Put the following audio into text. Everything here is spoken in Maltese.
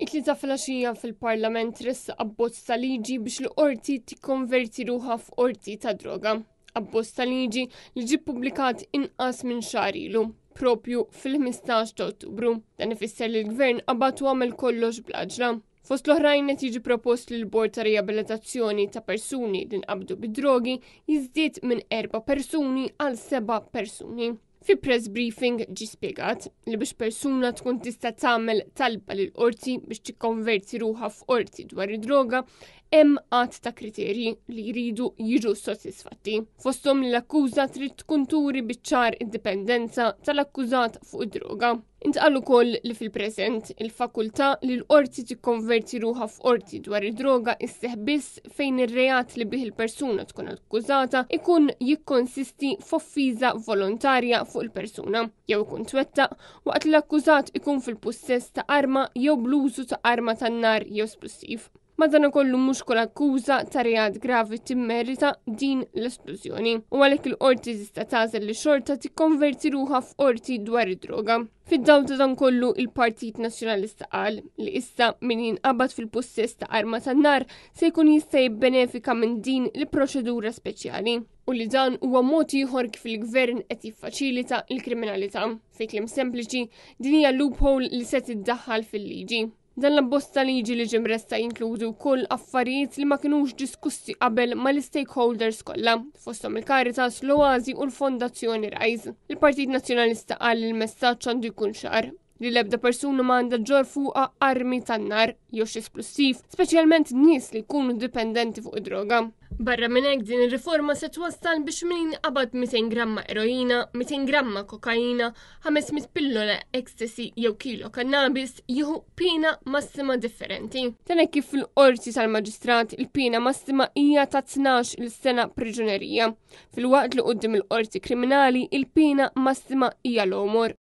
It-tlieta filgħaxija fil-Parlament ressa abbozz ta' liġi biex l-qorti tikkonverti ruħha f'qorti ta' droga. Abbozz ta' liġi li ġie ppubblikat inqas minn xahar ilu, propju fil-15 ta' Ottubru. Dan ifisser li l-Gvern qabad u għamel kollox bl-aġla. Fost l-oħrajn qed jiġi propost li l-Bord ta' Riabilitazzjoni ta' persuni li nqabdu bid-drogi jiżdied minn 4 persuni għal 7 persuni. Fi press briefing ġi spjegat li biex persuna tkun tista' tagħmel talba lil qorti biex tikkonverti ruħha f'qorti dwar id-droga hemm għadd ta' kriterji li jridu jiġu sodisfatti. Fosthom li l-akkuża trid tkun turi biċ-ċar id-dipendenza tal-akkużat fuq id-droga. Intqal ukoll li fil-preżent il-fakultà li l-qorti tikkonverti ruħha f'qorti dwar id-droga isseħħ biss fejn ir-reat li bih il-persuna tkun akkużata ikun jikkonsisti f'offiża volontarja fuq il-persuna jew ikun twettaq waqt li l-akkużat ikun fil-possess ta' arma jew bl-użu ta' arma tan-nar jew splussiv. Madankollu mhux kull akkuża ta' reat gravi timmerita din l-esplużjoni u għalhekk il-qorti tista' tagħżel li xorta tikkonverti ruħha f'qorti dwar id-droga. Fid-dawl ta' dan kollu il-Partit Nazzjonalista qal li issa min jinqabad fil-possess ta' arma tan-nar se jkun jista' jibbenefika minn din il-proċedura speċjali u li dan huwa mod ieħor kif il-Gvern qed jiffaċilita l-kriminalità. Fi kliem sempliċi din hija loophole li se tiddaħħal fil-liġi. Dan l-abbozz ta' liġi li ġimresta jinkludu wkoll affarijiet li ma kinux diskussi qabel mal-stakeholders kollha, fosthom il-Caritas, l-Oasi u l-Fondazzjoni Rise. Il-Partit Nazzjonalista qal li l-messaġġ għandu jkun ċar li l-ebda persuna m'għandha ġor fuqha armi tan-nar jew xi esplussiv, speċjalment nies li jkunu dipendenti fuq id-droga. Barra minn hekk din ir-riforma se twassal biex min qabad 200 gramma eroina, 200 gramma kokaina, 500 pillola ecstasy jew kilo cannabis jieħu pina massima differenti. Dan hekk kif fil-qorti tal-Maġistrat il-pina massima hija ta' 12 sena priġunerija. Fil-waqt li quddiem il-qorti kriminali il-pina massima hija l-għomor.